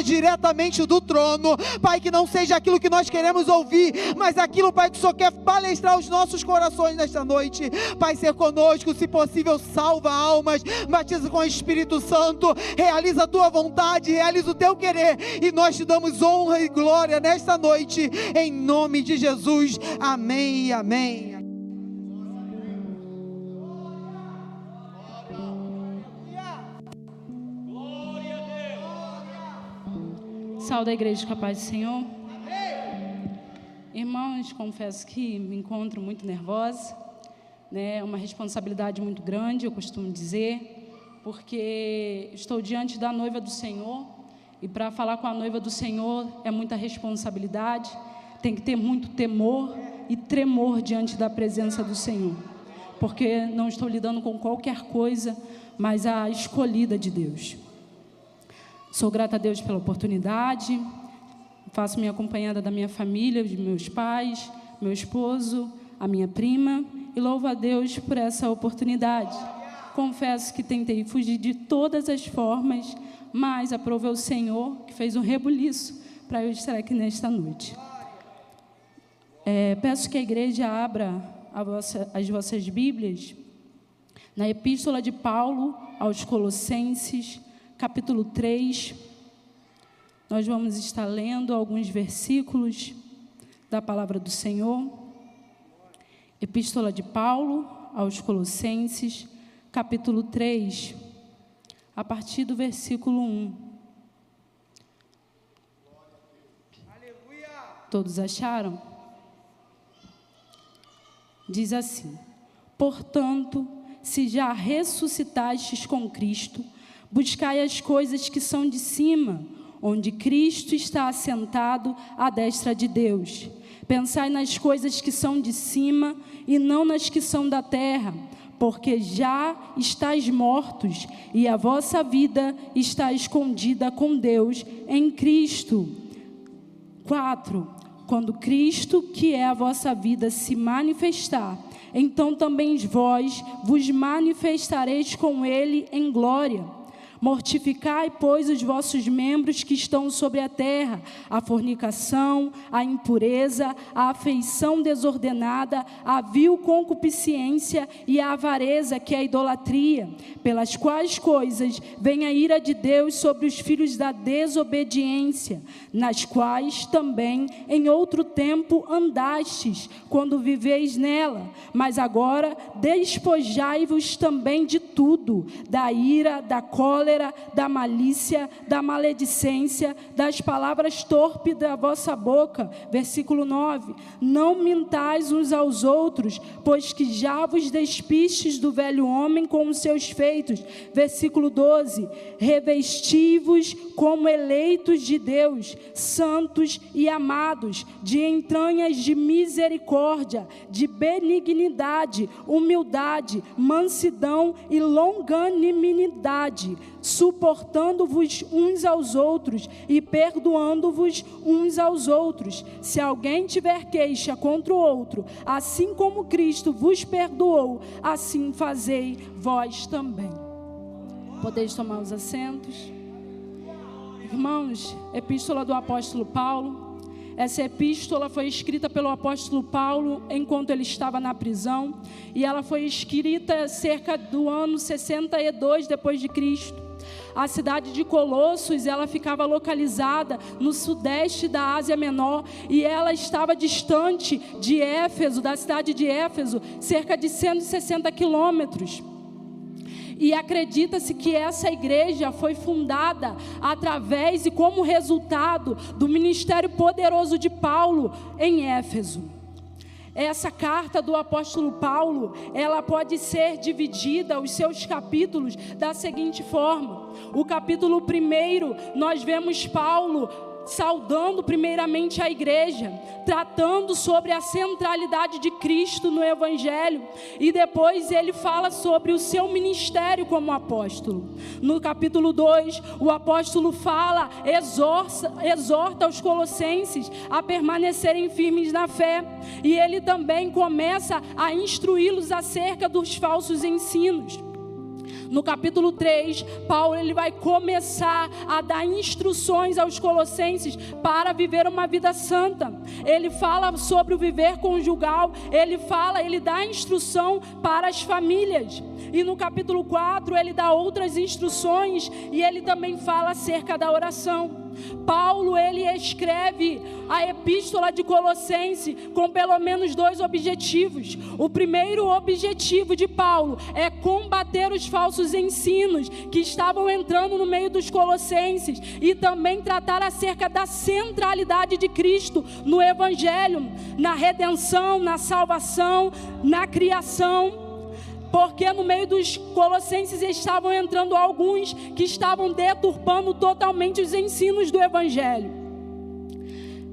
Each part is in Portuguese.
diretamente do trono, Pai, que não seja aquilo que nós queremos ouvir, mas aquilo, Pai, que o Senhor quer palestrar os nossos corações nesta noite. Pai, ser conosco, se possível, salva almas, batiza com o Espírito Santo, realiza a tua vontade, realiza o teu querer, e nós te damos honra e glória nesta noite, em nome de Jesus, amém e amém. Saúde a igreja com a paz do Senhor. Irmãos, confesso que me encontro muito nervosa, né? É uma responsabilidade muito grande, eu costumo dizer, porque estou diante da noiva do Senhor, e para falar com a noiva do Senhor é muita responsabilidade, tem que ter muito temor e tremor diante da presença do Senhor, porque não estou lidando com qualquer coisa, mas a escolhida de Deus. Sou grata a Deus pela oportunidade, faço minha acompanhada da minha família, de meus pais, meu esposo, a minha prima, e louvo a Deus por essa oportunidade. Confesso que tentei fugir de todas as formas, mas aprove ao Senhor, que fez um rebuliço para eu estar aqui nesta noite. Peço que a igreja abra as vossas Bíblias na Epístola de Paulo aos Colossenses, capítulo 3, nós vamos estar lendo alguns versículos da palavra do Senhor. Epístola de Paulo aos Colossenses, capítulo 3, a partir do versículo 1. Todos acharam? Diz assim: portanto, se já ressuscitastes com Cristo, buscai as coisas que são de cima, onde Cristo está assentado à destra de Deus. Pensai nas coisas que são de cima e não nas que são da terra, porque já estáis mortos e a vossa vida está escondida com Deus em Cristo. 4. Quando Cristo, que é a vossa vida, se manifestar, então também vós vos manifestareis com Ele em glória. Mortificai, pois, os vossos membros que estão sobre a terra, a fornicação, a impureza, a afeição desordenada, a vil concupiscência e a avareza, que é a idolatria, pelas quais coisas vem a ira de Deus sobre os filhos da desobediência, nas quais também em outro tempo andastes, quando viveis nela, mas agora despojai-vos também de tudo, da ira, da cólera, da malícia, da maledicência, das palavras torpes da vossa boca. Versículo 9: não mintais uns aos outros, pois que já vos despistes do velho homem com os seus feitos. Versículo 12: revesti-vos como eleitos de Deus, santos e amados, de entranhas de misericórdia, de benignidade, humildade, mansidão e longanimidade, suportando-vos uns aos outros e perdoando-vos uns aos outros. Se alguém tiver queixa contra o outro, assim como Cristo vos perdoou, assim fazei vós também. Podeis tomar os assentos. Irmãos, epístola do apóstolo Paulo. Essa epístola foi escrita pelo apóstolo Paulo enquanto ele estava na prisão, e ela foi escrita cerca do ano 62 depois de Cristo. A cidade de Colossos, ela ficava localizada no sudeste da Ásia Menor, e ela estava distante de Éfeso, da cidade de Éfeso, cerca de 160 quilômetros. E acredita-se que essa igreja foi fundada através e como resultado do ministério poderoso de Paulo em Éfeso. Essa carta do apóstolo Paulo, ela pode ser dividida, os seus capítulos, da seguinte forma. O capítulo 1, nós vemos Paulo saudando primeiramente a igreja, tratando sobre a centralidade de Cristo no Evangelho, e depois ele fala sobre o seu ministério como apóstolo. No capítulo 2, o apóstolo fala, exorta os colossenses a permanecerem firmes na fé, e ele também começa a instruí-los acerca dos falsos ensinos. No capítulo 3, Paulo ele vai começar a dar instruções aos colossenses para viver uma vida santa. Ele fala sobre o viver conjugal, ele dá instrução para as famílias. E no capítulo 4 ele dá outras instruções e ele também fala acerca da oração. Paulo ele escreve a epístola de Colossenses com pelo menos 2 objetivos. O primeiro objetivo de Paulo é combater os falsos ensinos que estavam entrando no meio dos colossenses e também tratar acerca da centralidade de Cristo no Evangelho, na redenção, na salvação, na criação. Porque no meio dos colossenses estavam entrando alguns que estavam deturpando totalmente os ensinos do Evangelho.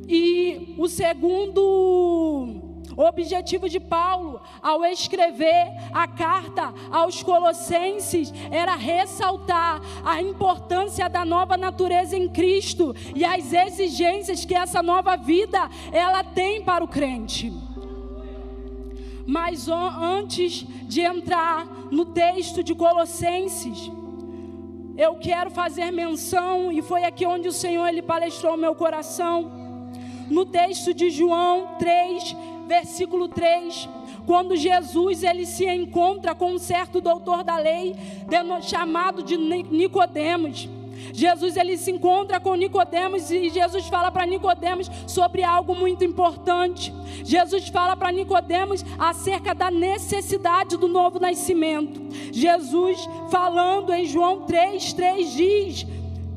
E o segundo objetivo de Paulo, ao escrever a carta aos colossenses, era ressaltar a importância da nova natureza em Cristo e as exigências que essa nova vida ela tem para o crente. Mas antes de entrar no texto de Colossenses, eu quero fazer menção, e foi aqui onde o Senhor ele palestrou o meu coração, no texto de João 3, versículo 3, quando Jesus ele se encontra com um certo doutor da lei, chamado de Nicodemos. Jesus ele se encontra com Nicodemos e Jesus fala para Nicodemos sobre algo muito importante. Jesus fala para Nicodemos acerca da necessidade do novo nascimento. Jesus falando em João 3:3 diz: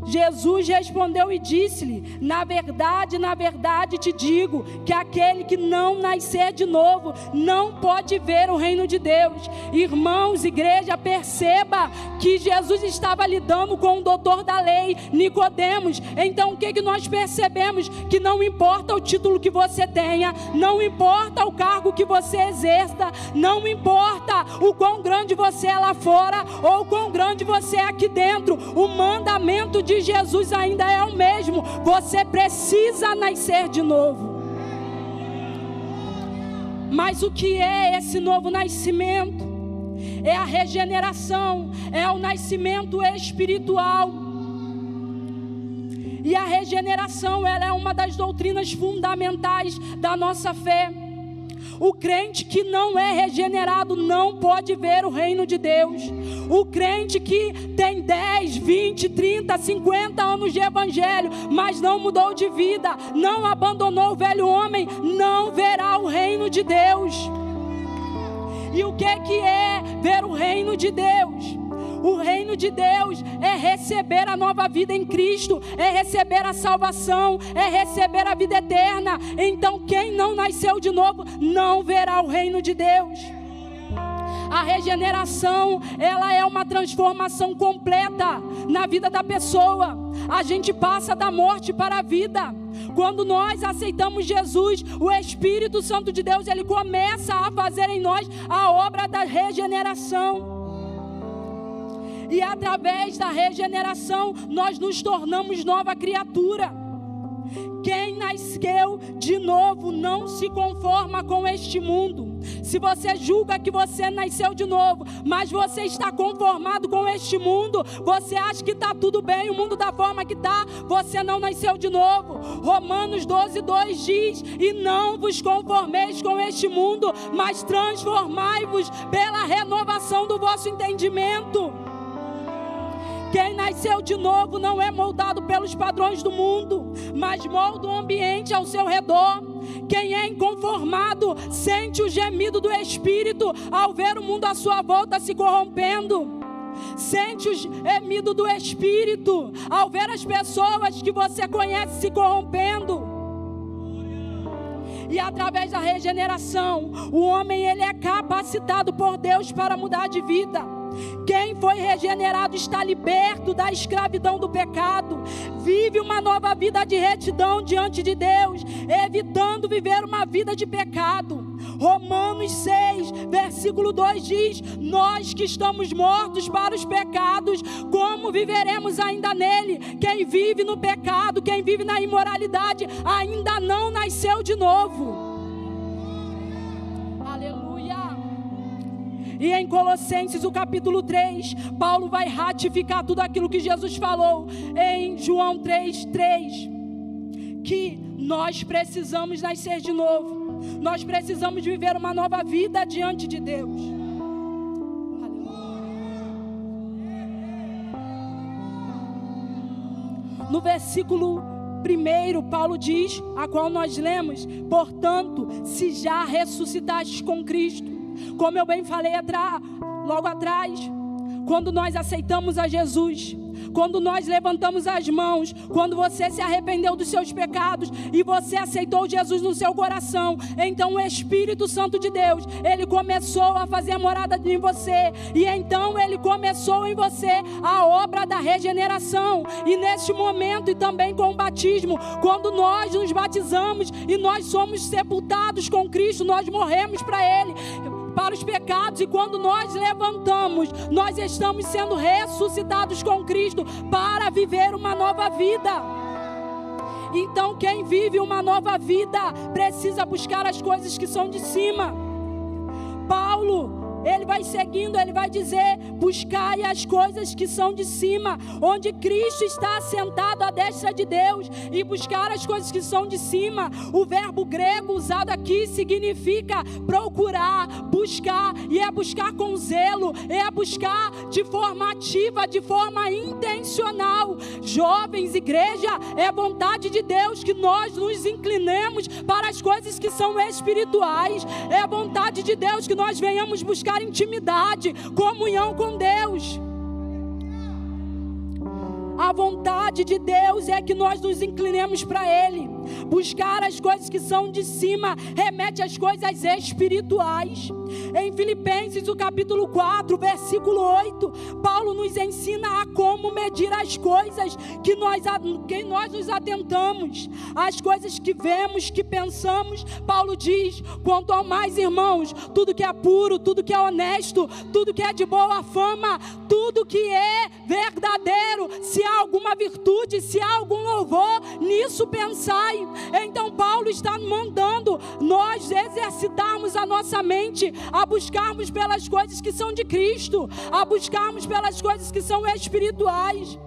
Jesus respondeu e disse-lhe: na verdade te digo que aquele que não nascer de novo não pode ver o reino de Deus. Irmãos, igreja, perceba que Jesus estava lidando com o doutor da lei, Nicodemos. Então o que nós percebemos? Que não importa o título que você tenha, não importa o cargo que você exerça, não importa o quão grande você é lá fora ou o quão grande você é aqui dentro, o mandamento de Jesus ainda é o mesmo. Você precisa nascer de novo. Mas o que é esse novo nascimento? É a regeneração, é o nascimento espiritual. E a regeneração, ela é uma das doutrinas fundamentais da nossa fé. O crente que não é regenerado não pode ver o reino de Deus. O crente que tem 10, 20, 30, 50 anos de evangelho, mas não mudou de vida, não abandonou o velho homem, não verá o reino de Deus. E o que é ver o reino de Deus? O reino de Deus é receber a nova vida em Cristo, é receber a salvação, é receber a vida eterna. Então quem não nasceu de novo não verá o reino de Deus. A regeneração, ela é uma transformação completa na vida da pessoa. A gente passa da morte para a vida. Quando nós aceitamos Jesus, o Espírito Santo de Deus, ele começa a fazer em nós a obra da regeneração. E através da regeneração, nós nos tornamos nova criatura. Quem nasceu de novo não se conforma com este mundo. Se você julga que você nasceu de novo, mas você está conformado com este mundo, você acha que está tudo bem, o mundo da forma que está, você não nasceu de novo. Romanos 12:2 diz: e não vos conformeis com este mundo, mas transformai-vos pela renovação do vosso entendimento. Quem nasceu de novo não é moldado pelos padrões do mundo, mas molda o ambiente ao seu redor. Quem é inconformado sente o gemido do Espírito ao ver o mundo à sua volta se corrompendo. Sente o gemido do Espírito ao ver as pessoas que você conhece se corrompendo. E através da regeneração, o homem ele é capacitado por Deus para mudar de vida. Quem foi regenerado está liberto da escravidão do pecado, vive uma nova vida de retidão diante de Deus, evitando viver uma vida de pecado. Romanos 6, versículo 2 diz: nós que estamos mortos para os pecados, como viveremos ainda nele? Quem vive no pecado, quem vive na imoralidade, ainda não nasceu de novo. Aleluia. E em Colossenses, o capítulo 3, Paulo vai ratificar tudo aquilo que Jesus falou em João 3:3, que nós precisamos nascer de novo, nós precisamos viver uma nova vida diante de Deus. No versículo 1, Paulo diz, a qual nós lemos: portanto, se já ressuscitastes com Cristo, como eu bem falei logo atrás, quando nós aceitamos a Jesus, quando nós levantamos as mãos, quando você se arrependeu dos seus pecados e você aceitou Jesus no seu coração, então o Espírito Santo de Deus, Ele começou a fazer morada em você, e então Ele começou em você a obra da regeneração. E neste momento, e também com o batismo, quando nós nos batizamos e nós somos sepultados com Cristo, nós morremos para Ele, para os pecados, e quando nós levantamos, nós estamos sendo ressuscitados com Cristo para viver uma nova vida. Então quem vive uma nova vida precisa buscar as coisas que são de cima. Paulo, ele vai seguindo, ele vai dizer: buscai as coisas que são de cima, onde Cristo está assentado à destra de Deus. E buscar as coisas que são de cima, o verbo grego usado aqui significa procurar, buscar, e é buscar com zelo, é buscar de forma ativa, de forma intencional. Jovens, igreja, é vontade de Deus que nós nos inclinemos para as coisas que são espirituais, é vontade de Deus que nós venhamos buscar intimidade, comunhão com Deus. A vontade de Deus é que nós nos inclinemos para Ele. Buscar as coisas que são de cima remete às coisas espirituais. Em Filipenses, o capítulo 4, versículo 8, Paulo nos ensina a como medir as coisas que nós nos atentamos, as coisas que vemos, que pensamos. Paulo diz: quanto ao mais, irmãos, tudo que é puro, tudo que é honesto, tudo que é de boa fama, tudo que é verdadeiro, se há alguma virtude, se há algum louvor, nisso pensai. Então Paulo está mandando nós exercitarmos a nossa mente, a buscarmos pelas coisas que são de Cristo, a buscarmos pelas coisas que são espirituais.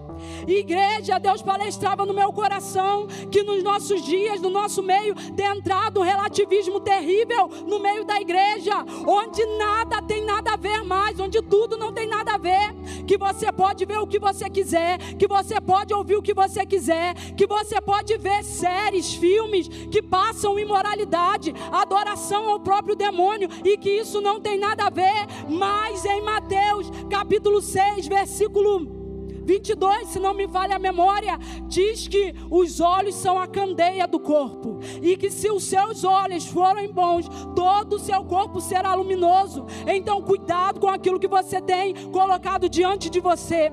Igreja, Deus palestrava no meu coração que nos nossos dias, no nosso meio, tem entrado um relativismo terrível no meio da igreja, onde nada tem nada a ver mais, onde tudo não tem nada a ver, que você pode ver o que você quiser, que você pode ouvir o que você quiser, que você pode ver séries, filmes que passam imoralidade, adoração ao próprio demônio, e que isso não tem nada a ver. Mas em Mateus capítulo 6, versículo 22, se não me falha a memória, diz que os olhos são a candeia do corpo, e que se os seus olhos forem bons, todo o seu corpo será luminoso. Então cuidado com aquilo que você tem colocado diante de você.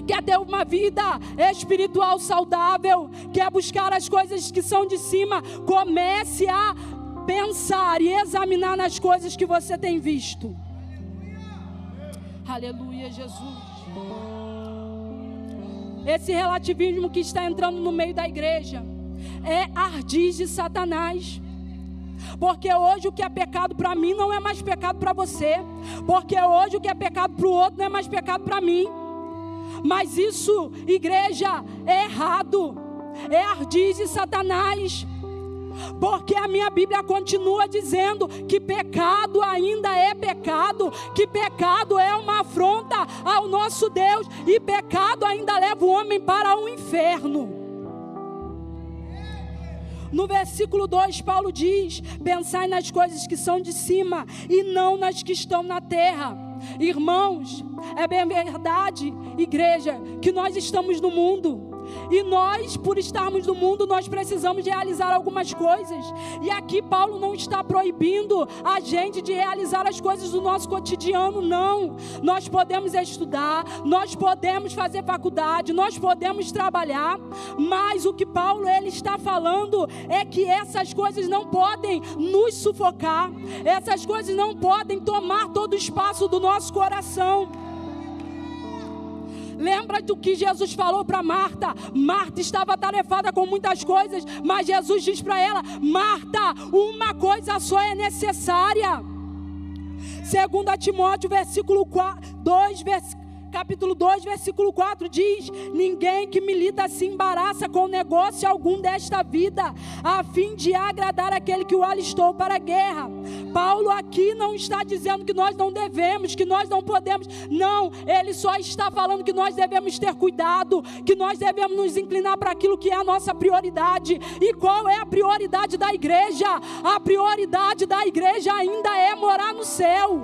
Quer ter uma vida espiritual saudável, quer buscar as coisas que são de cima, comece a pensar e examinar nas coisas que você tem visto. Aleluia, Jesus. Esse relativismo que está entrando no meio da igreja é ardis de Satanás. Porque hoje o que é pecado para mim não é mais pecado para você. Porque hoje o que é pecado para o outro não é mais pecado para mim. Mas isso, igreja, é errado. É ardis de Satanás. Porque a minha Bíblia continua dizendo que pecado ainda é pecado, que pecado é uma afronta ao nosso Deus, e pecado ainda leva o homem para o inferno. No versículo 2, Paulo diz: pensai nas coisas que são de cima e não nas que estão na terra. Irmãos, é bem verdade, igreja, que nós estamos no mundo. E nós, por estarmos no mundo, nós precisamos realizar algumas coisas. E aqui Paulo não está proibindo a gente de realizar as coisas do nosso cotidiano, não. Nós podemos estudar, nós podemos fazer faculdade, nós podemos trabalhar. Mas o que Paulo ele está falando é que essas coisas não podem nos sufocar. Essas coisas não podem tomar todo o espaço do nosso coração. Lembra do que Jesus falou para Marta? Marta estava atarefada com muitas coisas, mas Jesus diz para ela: Marta, uma coisa só é necessária. 2 Timóteo capítulo 2, versículo 4 diz: ninguém que milita se embaraça com negócio algum desta vida, a fim de agradar aquele que o alistou para a guerra. Paulo aqui não está dizendo que nós não devemos, que nós não podemos. Não, ele só está falando que nós devemos ter cuidado, que nós devemos nos inclinar para aquilo que é a nossa prioridade. E qual é a prioridade da igreja? A prioridade da igreja ainda é morar no céu.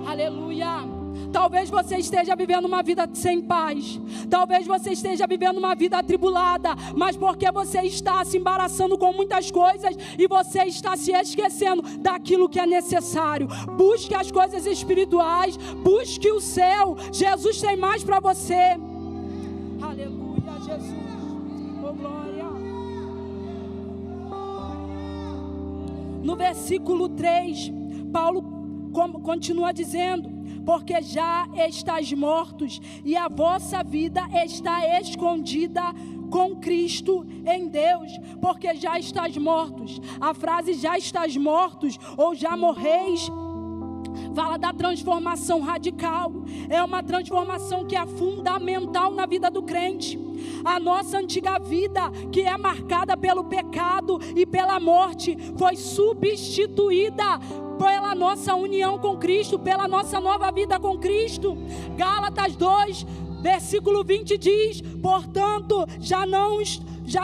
Aleluia. Talvez você esteja vivendo uma vida sem paz. Talvez você esteja vivendo uma vida atribulada. Mas porque você está se embaraçando com muitas coisas e você está se esquecendo daquilo que é necessário. Busque as coisas espirituais. Busque o céu. Jesus tem mais para você. Aleluia, Jesus. Oh, glória. No versículo 3, Paulo continua dizendo: porque já estáis mortos e a vossa vida está escondida com Cristo em Deus. Porque já estáis mortos. A frase já estáis mortos ou já morreis fala da transformação radical. É uma transformação que é fundamental na vida do crente. A nossa antiga vida, que é marcada pelo pecado e pela morte, foi substituída pela nossa união com Cristo, pela nossa nova vida com Cristo. Gálatas 2, versículo 20 diz: portanto, já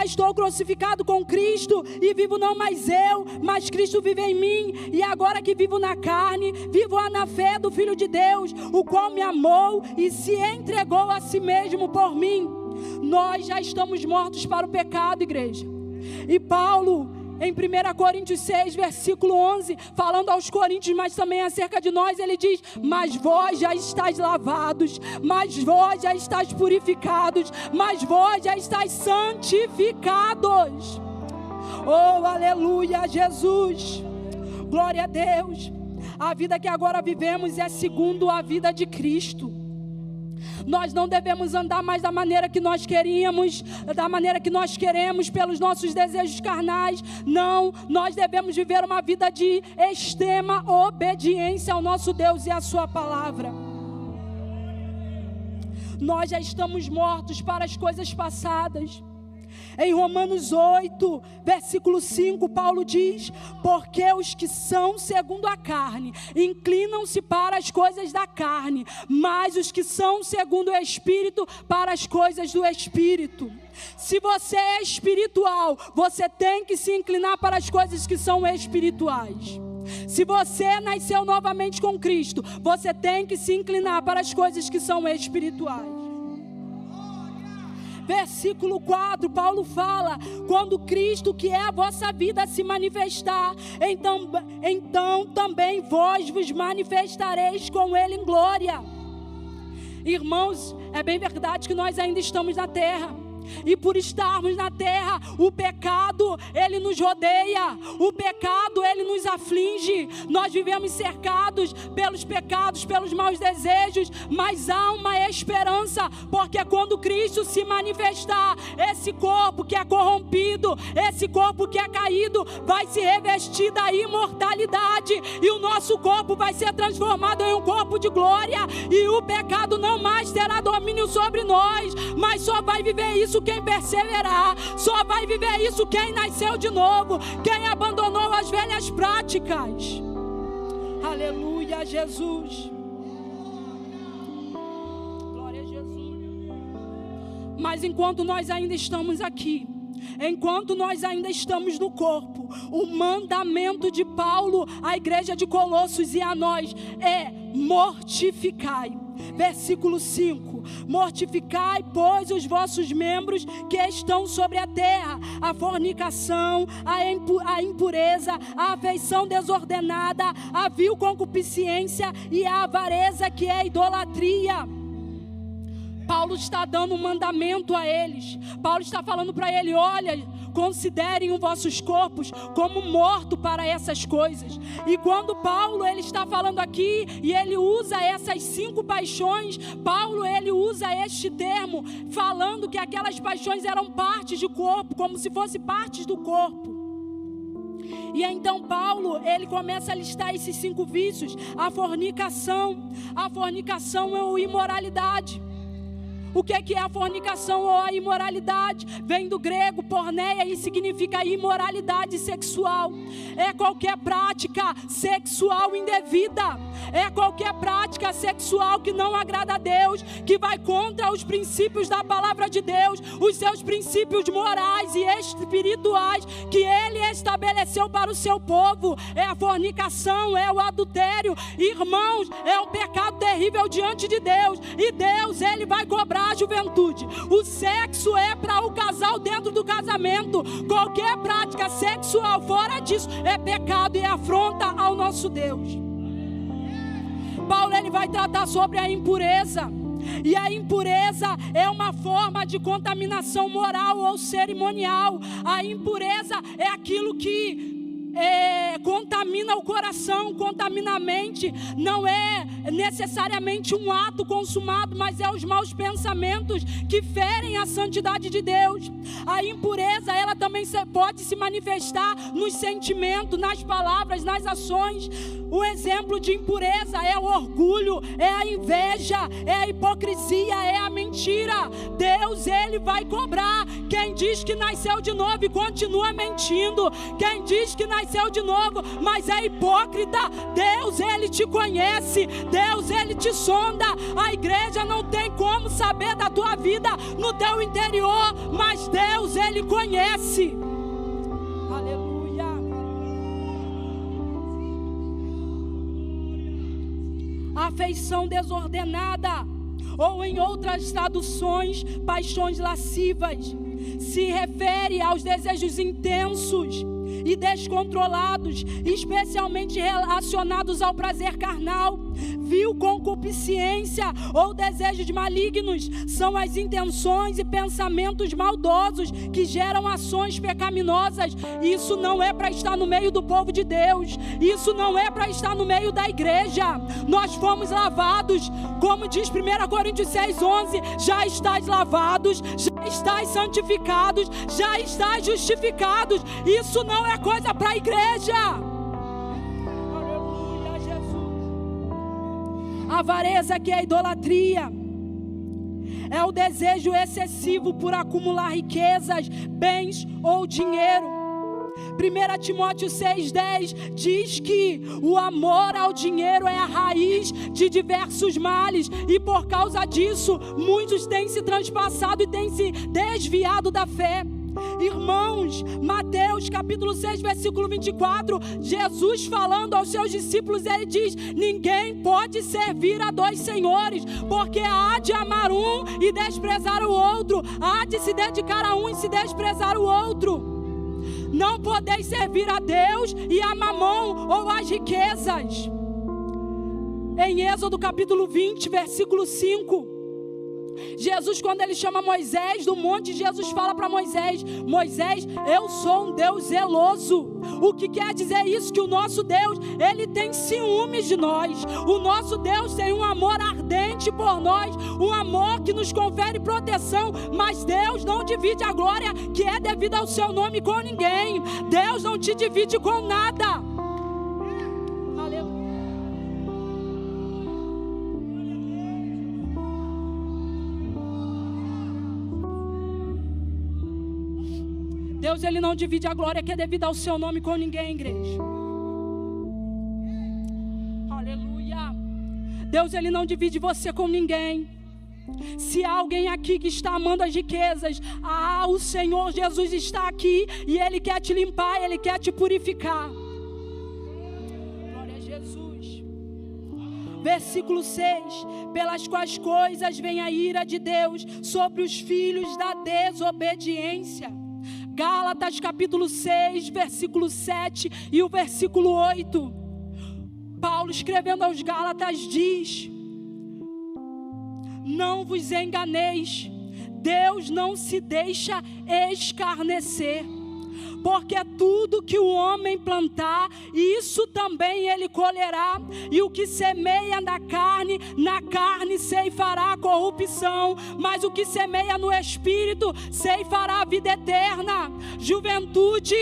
estou crucificado com Cristo, e vivo não mais eu, mas Cristo vive em mim. E agora que vivo na carne, vivo na fé do Filho de Deus, o qual me amou e se entregou a si mesmo por mim. Nós já estamos mortos para o pecado, igreja. E Paulo, em 1 Coríntios 6, versículo 11, falando aos coríntios, mas também acerca de nós, ele diz: mas vós já estáis lavados, mas vós já estáis purificados, mas vós já estáis santificados. Oh, aleluia, Jesus. Glória a Deus. A vida que agora vivemos é segundo a vida de Cristo. Nós não devemos andar mais da maneira que nós queríamos, da maneira que nós queremos, pelos nossos desejos carnais. Não, nós devemos viver uma vida de extrema obediência ao nosso Deus e à sua palavra. Nós já estamos mortos para as coisas passadas. Em Romanos 8, versículo 5, Paulo diz: porque os que são segundo a carne inclinam-se para as coisas da carne, mas os que são segundo o Espírito para as coisas do Espírito. Se você é espiritual, você tem que se inclinar para as coisas que são espirituais. Se você nasceu novamente com Cristo, você tem que se inclinar para as coisas que são espirituais. Versículo 4, Paulo fala: quando Cristo, que é a vossa vida, se manifestar, então também vós vos manifestareis com Ele em glória. Irmãos, é bem verdade que nós ainda estamos na terra. E por estarmos na terra, o pecado, ele nos rodeia. O pecado, ele nos aflige. Nós vivemos cercados pelos pecados, pelos maus desejos. Mas há uma esperança, porque quando Cristo se manifestar, esse corpo que é corrompido, esse corpo que é caído, vai se revestir da imortalidade. E o nosso corpo vai ser transformado em um corpo de glória. E o pecado não mais terá domínio sobre nós. Mas só vai viver isso quem perseverar, só vai viver isso quem nasceu de novo, quem abandonou as velhas práticas. Aleluia, Jesus. Glória a Jesus. Mas enquanto nós ainda estamos aqui, enquanto nós ainda estamos no corpo, o mandamento de Paulo à igreja de Colossos e a nós é: mortificai. Versículo 5: mortificai, pois, os vossos membros que estão sobre a terra: a fornicação, a impureza, a afeição desordenada, a vil concupiscência e a avareza, que é a idolatria. Paulo está dando um mandamento a eles. Paulo está falando para ele: olha, considerem os vossos corpos como morto para essas coisas. E quando Paulo ele está falando aqui e ele usa essas 5 paixões, Paulo ele usa este termo falando que aquelas paixões eram partes do corpo, como se fossem partes do corpo. E então Paulo, ele começa a listar esses 5 vícios. A fornicação é imoralidade. O que é a fornicação ou a imoralidade? Vem do grego porneia e significa imoralidade sexual. É qualquer prática sexual indevida. É qualquer prática sexual que não agrada a Deus, que vai contra os princípios da palavra de Deus, os seus princípios morais e espirituais que Ele estabeleceu para o seu povo. É a fornicação, é o adultério. Irmãos, é o pecado terrível diante de Deus. E Deus, Ele vai cobrar a juventude. O sexo é para o casal dentro do casamento. Qualquer prática sexual fora disso é pecado e é afronta ao nosso Deus. Paulo, ele vai tratar sobre a impureza. E a impureza é uma forma de contaminação moral ou cerimonial. A impureza é aquilo que contamina o coração, contamina a mente. Não é necessariamente um ato consumado, mas é os maus pensamentos que ferem a santidade de Deus. A impureza, ela também pode se manifestar nos sentimentos, nas palavras, nas ações. O exemplo de impureza é o orgulho, é a inveja, é a hipocrisia, é a mentira. Deus, Ele vai cobrar quem diz que nasceu de novo e continua mentindo. Quem diz que nasceu de novo, mas é hipócrita. Deus, Ele te conhece. Deus, Ele te sonda. A igreja não tem como saber da tua vida no teu interior, mas Deus, Ele conhece. Aleluia. Afeição desordenada, ou em outras traduções, paixões lascivas, se refere aos desejos intensos e descontrolados, especialmente relacionados ao prazer carnal. Vil concupiscência ou desejos malignos são as intenções e pensamentos maldosos que geram ações pecaminosas. Isso não é para estar no meio do povo de Deus. Isso não é para estar no meio da igreja. Nós fomos lavados, como diz 1 Coríntios 6:11, já estáis lavados, já estáis santificados, já estáis justificados. Isso não é coisa para a igreja. Aleluia, Jesus. A avareza, que é a idolatria, é o desejo excessivo por acumular riquezas, bens ou dinheiro. 1 Timóteo 6:10 diz que o amor ao dinheiro é a raiz de diversos males, e por causa disso muitos têm se transpassado e têm se desviado da fé. Irmãos, Mateus capítulo 6, versículo 24, Jesus falando aos seus discípulos, ele diz: ninguém pode servir a 2 senhores, porque há de amar um e desprezar o outro, há de se dedicar a um e se desprezar o outro. Não podeis servir a Deus e a Mamon, ou as riquezas. Em Êxodo capítulo 20, versículo 5, Jesus, quando ele chama Moisés do monte, Jesus fala para Moisés: Moisés, eu sou um Deus zeloso. O que quer dizer isso? Que o nosso Deus, ele tem ciúmes de nós. O nosso Deus tem um amor ardente por nós, um amor que nos confere proteção, mas Deus não divide a glória que é devida ao seu nome com ninguém. Deus não te divide com nada. Deus, ele não divide a glória que é devida ao seu nome com ninguém, igreja. Aleluia. Deus, ele não divide você com ninguém. Se há alguém aqui que está amando as riquezas, o Senhor Jesus está aqui e Ele quer te limpar, Ele quer te purificar. Glória a Jesus. Versículo 6: pelas quais coisas vem a ira de Deus sobre os filhos da desobediência. Gálatas capítulo 6, versículo 7 e o versículo 8. Paulo, escrevendo aos Gálatas, diz: não vos enganeis, Deus não se deixa escarnecer. porque tudo que o homem plantar, isso também ele colherá. E o que semeia na carne ceifará a corrupção, mas o que semeia no Espírito ceifará a vida eterna. Juventude,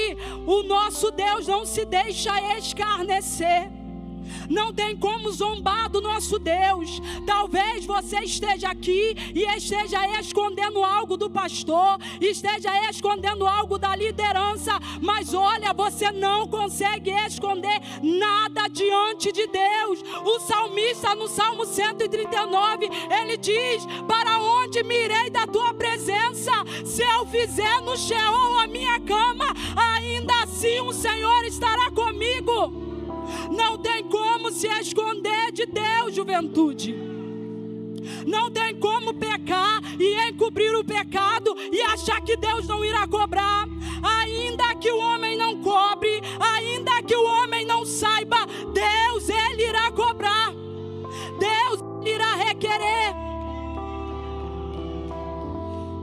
o nosso Deus não se deixa escarnecer. Não tem como zombar do nosso Deus. Talvez você esteja aqui e esteja escondendo algo do pastor, esteja escondendo algo da liderança, mas olha, você não consegue esconder nada diante de Deus. O salmista no Salmo 139, ele diz: para onde me irei da tua presença? Se eu fizer no Sheol a minha cama, ainda assim o Senhor estará comigo. Não tem como se esconder de Deus, juventude. Não tem como pecar e encobrir o pecado e achar que Deus não irá cobrar. Ainda que o homem não cobre, ainda que o homem não saiba, Deus, Ele irá cobrar. Deus irá requerer.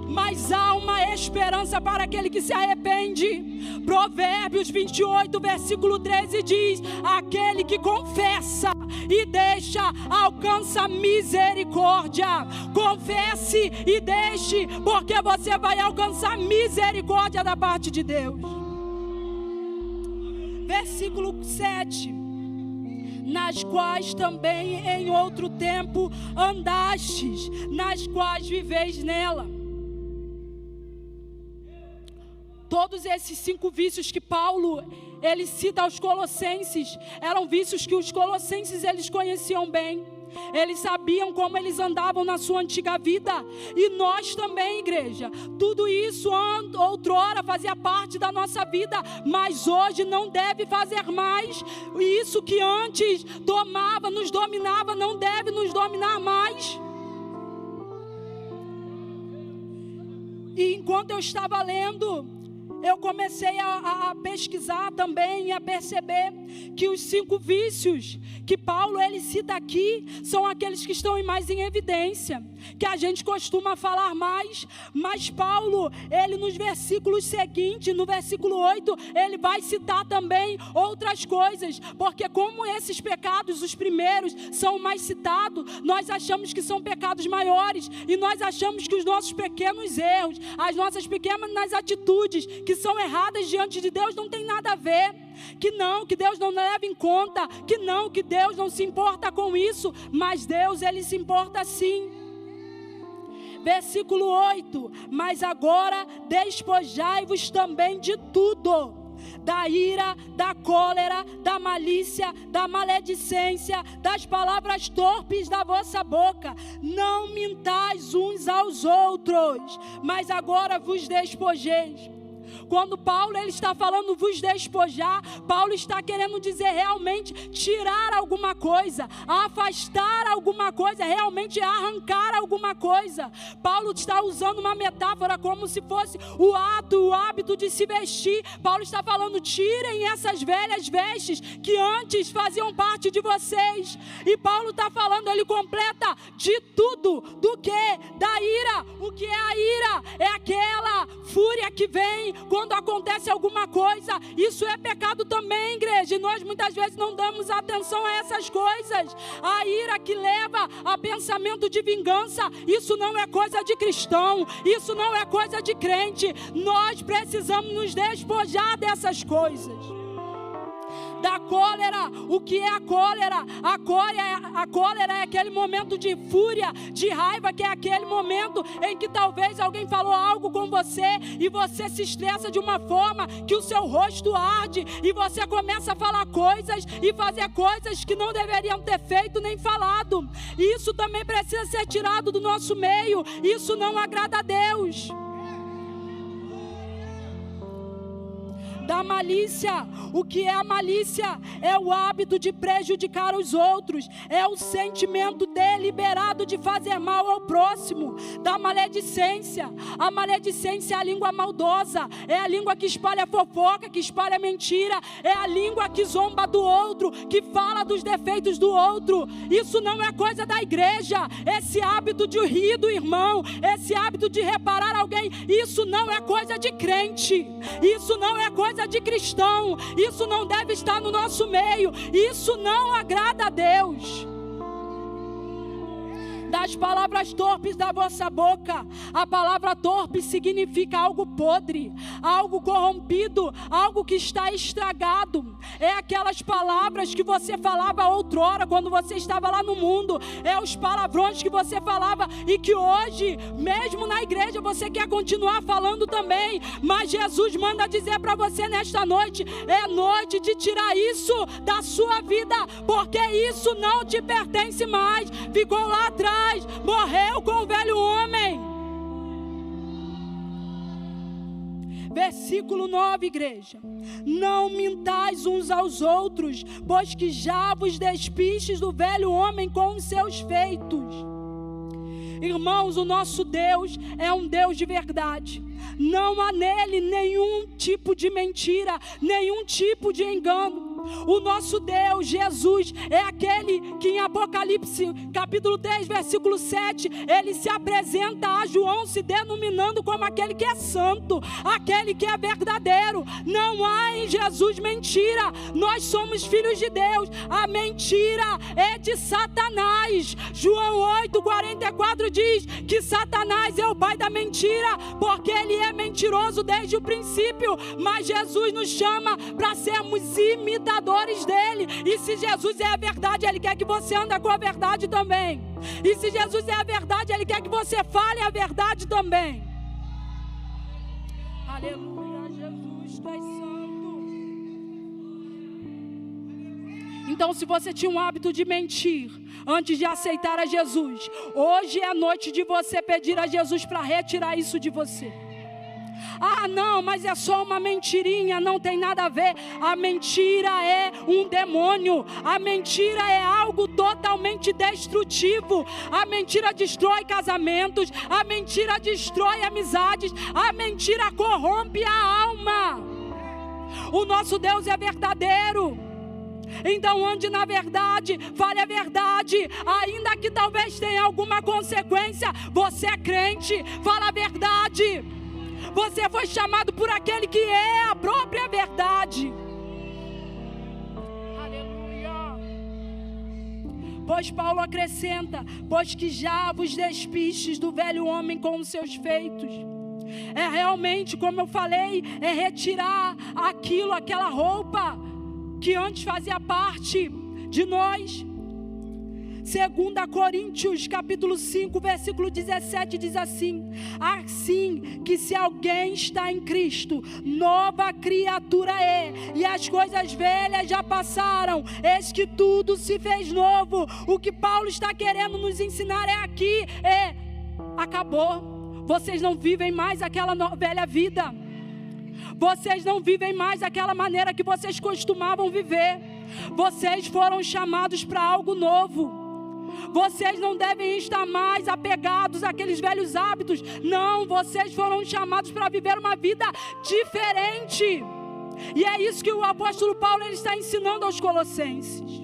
Mas há uma esperança para aquele que se arrepende. Provérbios 28, versículo 13 diz: aquele que confessa e deixa, alcança misericórdia. Confesse e deixe, porque você vai alcançar misericórdia da parte de Deus. Versículo 7: nas quais também em outro tempo andastes, nas quais viveis nela. Todos esses 5 vícios que Paulo, ele cita aos colossenses, eram vícios que os colossenses, eles conheciam bem. Eles sabiam como eles andavam na sua antiga vida. E nós também, igreja. Tudo isso outrora fazia parte da nossa vida, mas hoje não deve fazer mais. Isso que antes nos dominava, não deve nos dominar mais. E enquanto eu estava lendo, eu comecei a pesquisar também e a perceber que os 5 vícios que Paulo ele cita aqui são aqueles que estão mais em evidência, que a gente costuma falar mais, mas Paulo, ele nos versículos seguintes, no versículo 8, ele vai citar também outras coisas, porque como esses pecados, os primeiros, são mais citados, nós achamos que são pecados maiores, e nós achamos que os nossos pequenos erros, as nossas pequenas atitudes, que são erradas diante de Deus, não tem nada a ver, que Deus não leva em conta, que Deus não se importa com isso, mas Deus, Ele se importa sim. Versículo 8: mas agora despojai-vos também de tudo, da ira, da cólera, da malícia, da maledicência, das palavras torpes da vossa boca. Não mintais uns aos outros, mas agora vos despojeis. Quando Paulo ele está falando vos despojar, Paulo está querendo dizer realmente tirar alguma coisa, afastar alguma coisa, realmente arrancar alguma coisa. Paulo está usando uma metáfora como se fosse o hábito de se vestir. Paulo está falando: tirem essas velhas vestes que antes faziam parte de vocês. E Paulo está falando, ele completa: de tudo, do que? Da ira. O que é a ira? É aquela fúria que vem quando acontece alguma coisa. Isso é pecado também, igreja, e nós muitas vezes não damos atenção a essas coisas. A ira que leva a pensamento de vingança, isso não é coisa de cristão, isso não é coisa de crente. Nós precisamos nos despojar dessas coisas. Da cólera. O que é a cólera? A cólera é aquele momento de fúria, de raiva, que é aquele momento em que talvez alguém falou algo com você e você se estressa de uma forma que o seu rosto arde e você começa a falar coisas e fazer coisas que não deveriam ter feito nem falado. Isso também precisa ser tirado do nosso meio. Isso não agrada a Deus. Da malícia. O que é a malícia? É o hábito de prejudicar os outros, é o sentimento dele liberado de fazer mal ao próximo, da maledicência. A maledicência é a língua maldosa, é a língua que espalha fofoca, que espalha mentira, é a língua que zomba do outro, que fala dos defeitos do outro. Isso não é coisa da igreja. Esse hábito de rir do irmão, esse hábito de reparar alguém, isso não é coisa de crente, isso não é coisa de cristão, isso não deve estar no nosso meio, isso não agrada a Deus. Das palavras torpes da vossa boca. A palavra torpe significa algo podre, algo corrompido, algo que está estragado. É aquelas palavras que você falava outrora, quando você estava lá no mundo. É os palavrões que você falava e que hoje, mesmo na igreja, você quer continuar falando também. Mas Jesus manda dizer para você nesta noite: é noite de tirar isso da sua vida, porque isso não te pertence mais. Ficou lá atrás, morreu com o velho homem. Versículo 9, igreja: não mintais uns aos outros, pois que já vos despistes do velho homem com os seus feitos. Irmãos, o nosso Deus é um Deus de verdade. Não há nele nenhum tipo de mentira, nenhum tipo de engano. O nosso Deus, Jesus, é aquele que em Apocalipse, capítulo 3, versículo 7, ele se apresenta a João se denominando como aquele que é santo, aquele que é verdadeiro. Não há em Jesus mentira. Nós somos filhos de Deus. A mentira é de Satanás. João 8:44 diz que Satanás é o pai da mentira, porque ele é mentiroso desde o princípio. Mas Jesus nos chama para sermos imitadores dele. E se Jesus é a verdade, ele quer que você ande com a verdade também. E se Jesus é a verdade, ele quer que você fale a verdade também. Aleluia, Jesus, tu és santo. Então, se você tinha um hábito de mentir antes de aceitar a Jesus, hoje é a noite de você pedir a Jesus para retirar isso de você. Ah, não, mas é só uma mentirinha, não tem nada a ver. A mentira é um demônio. A mentira é algo totalmente destrutivo. A mentira destrói casamentos. A mentira destrói amizades. A mentira corrompe a alma. O nosso Deus é verdadeiro. Então ande na verdade, fale a verdade, ainda que talvez tenha alguma consequência. Você é crente, fala a verdade. Você foi chamado por aquele que é a própria verdade. Aleluia. Pois Paulo acrescenta: pois que já vos despistes do velho homem com os seus feitos. É realmente, como eu falei, é retirar aquela roupa que antes fazia parte de nós. 2 Coríntios capítulo 5, versículo 17 diz assim: assim que se alguém está em Cristo, nova criatura é, e as coisas velhas já passaram, eis que tudo se fez novo. O que Paulo está querendo nos ensinar acabou. Vocês não vivem mais aquela velha vida. Vocês não vivem mais aquela maneira que vocês costumavam viver. Vocês foram chamados para algo novo. Vocês não devem estar mais apegados àqueles velhos hábitos. Não, vocês foram chamados para viver uma vida diferente. E é isso que o apóstolo Paulo ele está ensinando aos colossenses.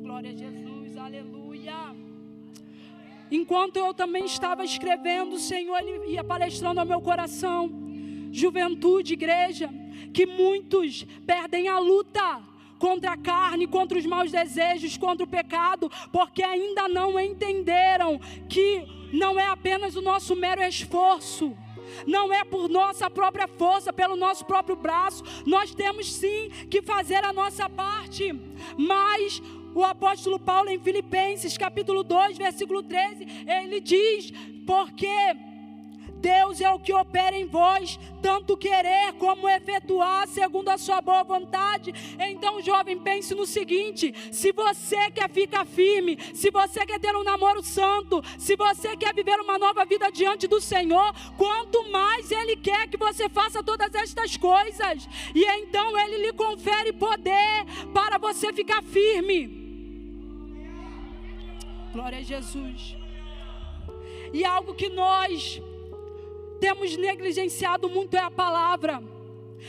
Glória a Jesus, aleluia. Enquanto eu também estava escrevendo, o Senhor ele ia palestrando ao meu coração: juventude, igreja, que muitos perdem a luta contra a carne, contra os maus desejos, contra o pecado, porque ainda não entenderam que não é apenas o nosso mero esforço, não é por nossa própria força, pelo nosso próprio braço. Nós temos sim que fazer a nossa parte, mas o apóstolo Paulo em Filipenses capítulo 2, versículo 13, ele diz: porque Deus é o que opera em vós, tanto querer como efetuar, segundo a sua boa vontade. Então, jovem, pense no seguinte: se você quer ficar firme, se você quer ter um namoro santo, se você quer viver uma nova vida diante do Senhor, quanto mais Ele quer que você faça todas estas coisas, e então Ele lhe confere poder para você ficar firme. Glória a Jesus. E algo que nós temos negligenciado muito é a palavra.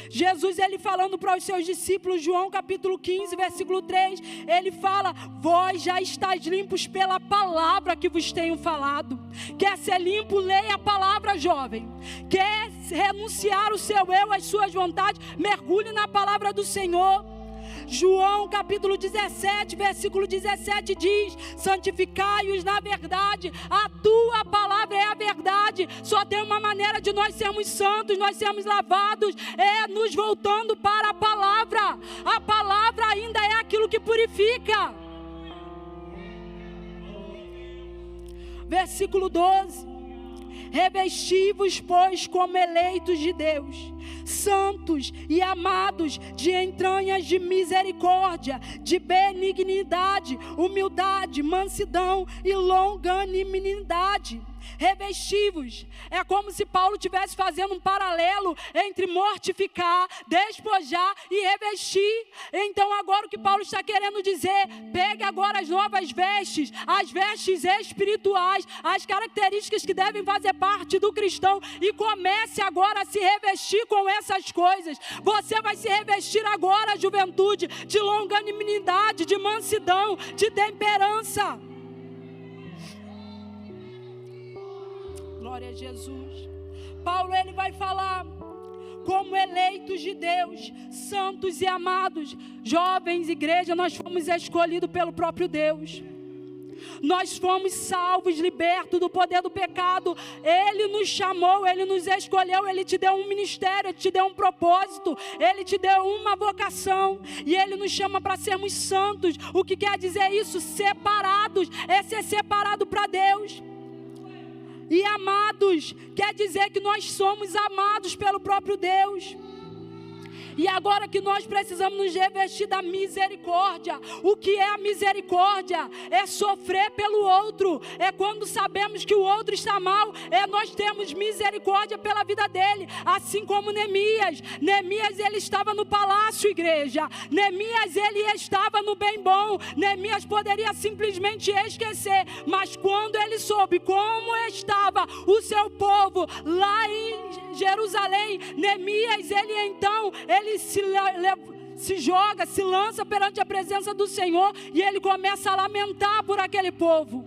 Jesus, ele falando para os seus discípulos, João capítulo 15, versículo 3, ele fala: vós já estáis limpos pela palavra que vos tenho falado. Quer ser limpo? Leia a palavra, jovem. Quer renunciar o seu eu, as suas vontades? Mergulhe na palavra do Senhor. João capítulo 17, versículo 17 diz: santificai-os na verdade, a tua palavra é a verdade. Só tem uma maneira de nós sermos santos, nós sermos lavados, é nos voltando para a palavra. A palavra ainda é aquilo que purifica. Versículo 12: revesti-vos, pois, como eleitos de Deus, santos e amados, de entranhas de misericórdia, de benignidade, humildade, mansidão e longanimidade. Revesti-vos. É como se Paulo estivesse fazendo um paralelo entre mortificar, despojar e revestir. Então agora o que Paulo está querendo dizer: pegue agora as novas vestes, as vestes espirituais, as características que devem fazer parte do cristão, e comece agora a se revestir com essas coisas. Você vai se revestir agora, juventude, de longanimidade, de mansidão, de temperança. Glória a Jesus. Paulo, ele vai falar: como eleitos de Deus, santos e amados. Jovens, igreja, nós fomos escolhidos pelo próprio Deus. Nós fomos salvos, libertos do poder do pecado. Ele nos chamou, Ele nos escolheu, Ele te deu um ministério, Ele te deu um propósito, Ele te deu uma vocação, e Ele nos chama para sermos santos. O que quer dizer isso? Separados, é ser separado para Deus. E amados, quer dizer que nós somos amados pelo próprio Deus. E agora que nós precisamos nos revestir da misericórdia. O que é a misericórdia? É sofrer pelo outro. É quando sabemos que o outro está mal, nós temos misericórdia pela vida dele. Assim como Neemias. Neemias, ele estava no palácio, igreja. Neemias, ele estava no bem bom. Neemias poderia simplesmente esquecer. Mas quando ele soube como estava o seu povo lá em Jerusalém, Neemias, ele se joga, se lança perante a presença do Senhor, e ele começa a lamentar por aquele povo.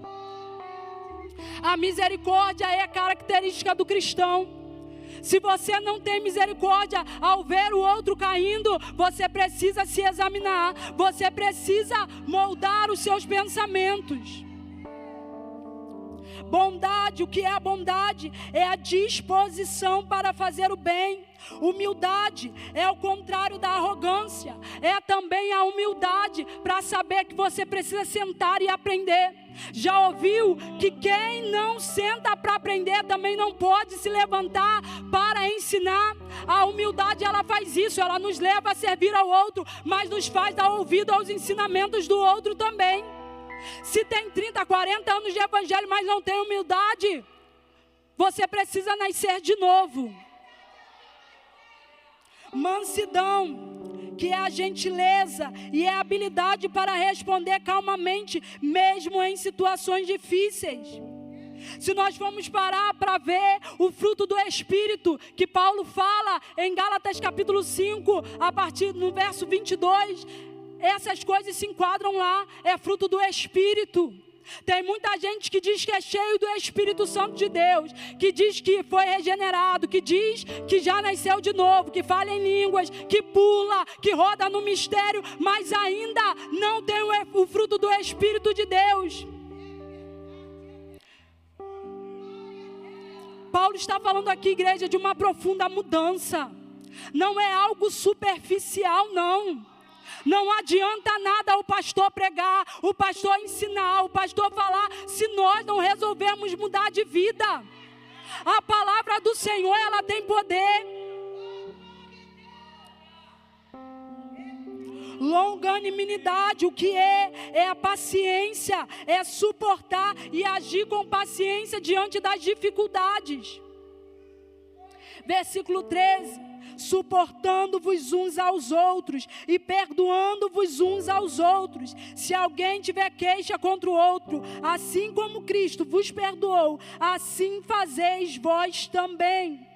A misericórdia é a característica do cristão. Se você não tem misericórdia ao ver o outro caindo, você precisa se examinar, você precisa moldar os seus pensamentos. Bondade, o que é a bondade? É a disposição para fazer o bem. Humildade é o contrário da arrogância. É também a humildade para saber que você precisa sentar e aprender. Já ouviu que quem não senta para aprender também não pode se levantar para ensinar? A humildade, ela faz isso, ela nos leva a servir ao outro, mas nos faz dar ouvido aos ensinamentos do outro também. Se tem 30, 40 anos de evangelho, mas não tem humildade, você precisa nascer de novo. Mansidão, que é a gentileza e é a habilidade para responder calmamente, mesmo em situações difíceis. Se nós formos parar para ver o fruto do Espírito, que Paulo fala em Gálatas capítulo 5, a partir do verso 22, essas coisas se enquadram lá, é fruto do Espírito. Tem muita gente que diz que é cheio do Espírito Santo de Deus, que diz que foi regenerado, que diz que já nasceu de novo, que fala em línguas, que pula, que roda no mistério, mas ainda não tem o fruto do Espírito de Deus. Paulo está falando aqui, igreja, de uma profunda mudança. Não é algo superficial, não. Não adianta nada o pastor pregar, o pastor ensinar, o pastor falar, se nós não resolvermos mudar de vida. A palavra do Senhor, ela tem poder. Longanimidade, o que é a paciência, é suportar e agir com paciência diante das dificuldades. Versículo 13: suportando-vos uns aos outros e perdoando-vos uns aos outros. Se alguém tiver queixa contra o outro, assim como Cristo vos perdoou, assim fazeis vós também.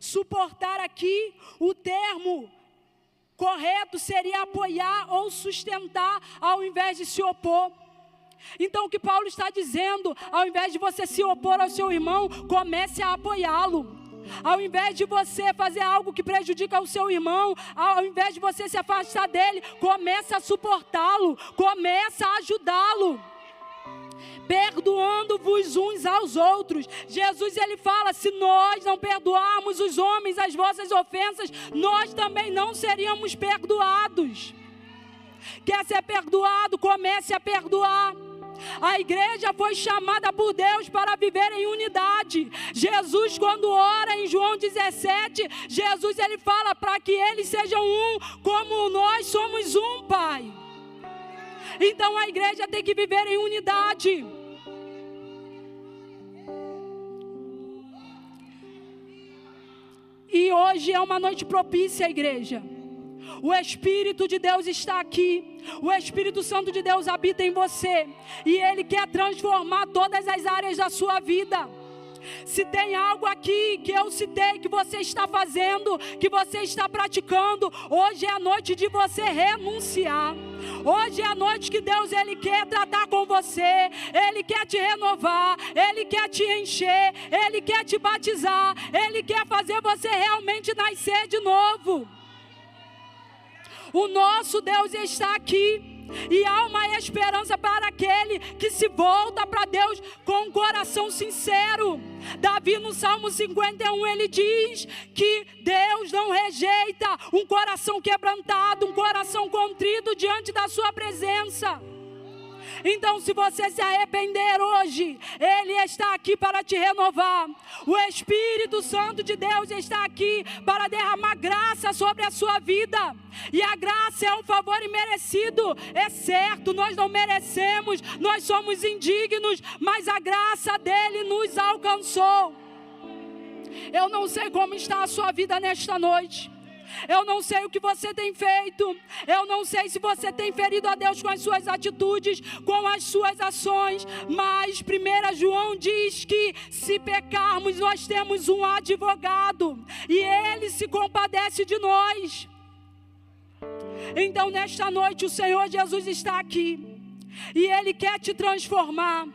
Suportar aqui, o termo correto seria apoiar ou sustentar, ao invés de se opor. Então o que Paulo está dizendo, ao invés de você se opor ao seu irmão, comece a apoiá-lo. Ao invés de você fazer algo que prejudica o seu irmão, ao invés de você se afastar dele, comece a suportá-lo, comece a ajudá-lo. Perdoando-vos uns aos outros. Jesus, ele fala, se nós não perdoarmos os homens as vossas ofensas, nós também não seríamos perdoados. Quer ser perdoado? Comece a perdoar. A igreja foi chamada por Deus para viver em unidade. Jesus, quando ora em João 17, Jesus, ele fala para que eles sejam um, como nós somos um, Pai. Então a igreja tem que viver em unidade. E hoje é uma noite propícia, igreja. O Espírito de Deus está aqui. O Espírito Santo de Deus habita em você. E Ele quer transformar todas as áreas da sua vida. Se tem algo aqui que eu citei, que você está fazendo, que você está praticando, hoje é a noite de você renunciar. Hoje é a noite que Deus, Ele quer tratar com você. Ele quer te renovar, Ele quer te encher, Ele quer te batizar, Ele quer fazer você realmente nascer de novo. O nosso Deus está aqui. E há uma esperança para aquele que se volta para Deus com um coração sincero. Davi, no Salmo 51, ele diz que Deus não rejeita um coração quebrantado, um coração contrito diante da sua presença. Então, se você se arrepender hoje, Ele está aqui para te renovar. O Espírito Santo de Deus está aqui para derramar graça sobre a sua vida. E a graça é um favor imerecido. É certo, nós não merecemos, nós somos indignos, mas a graça dEle nos alcançou. Eu não sei como está a sua vida nesta noite. Eu não sei o que você tem feito. Eu não sei se você tem ferido a Deus com as suas atitudes, com as suas ações. Mas 1 João diz que se pecarmos, nós temos um advogado. E Ele se compadece de nós. Então nesta noite o Senhor Jesus está aqui. E Ele quer te transformar.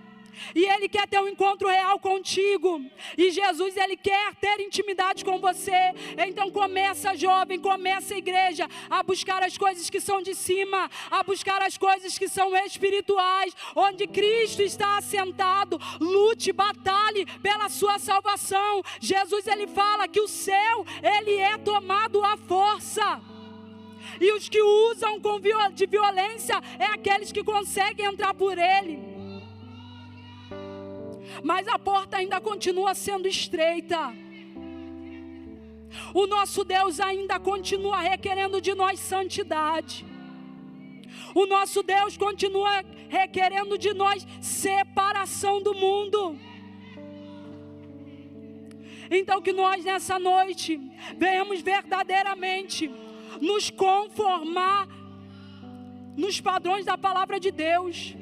E Ele quer ter um encontro real contigo. E Jesus, Ele quer ter intimidade com você. Então começa, jovem, começa a igreja a buscar as coisas que são de cima, a buscar as coisas que são espirituais, onde Cristo está assentado. Lute, batalhe pela sua salvação. Jesus, Ele fala que o céu, ele é tomado à força. E os que usam de violência é aqueles que conseguem entrar por ele. Mas a porta ainda continua sendo estreita. O nosso Deus ainda continua requerendo de nós santidade. O nosso Deus continua requerendo de nós separação do mundo. Então que nós nessa noite venhamos verdadeiramente nos conformar nos padrões da palavra de Deus.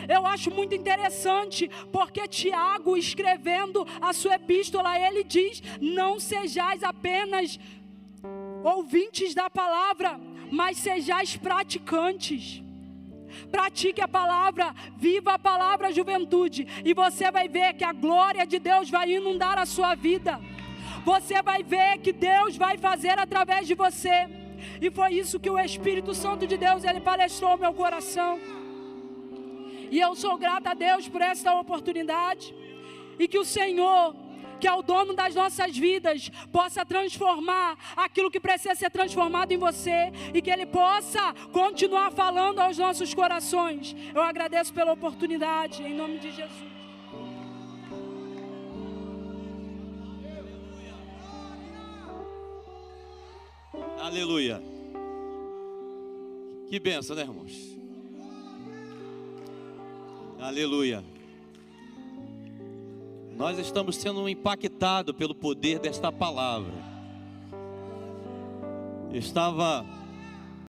Eu acho muito interessante, porque Tiago, escrevendo a sua epístola, ele diz: não sejais apenas ouvintes da palavra, mas sejais praticantes. Pratique a palavra, viva a palavra, juventude, e você vai ver que a glória de Deus vai inundar a sua vida. Você vai ver que Deus vai fazer através de você. E foi isso que o Espírito Santo de Deus, ele palestrou ao meu coração. E eu sou grata a Deus por esta oportunidade. E que o Senhor, que é o dono das nossas vidas, possa transformar aquilo que precisa ser transformado em você. E que Ele possa continuar falando aos nossos corações. Eu agradeço pela oportunidade, em nome de Jesus. Aleluia. Que bênção, né, irmãos? Aleluia. Nós estamos sendo impactados pelo poder desta palavra. estava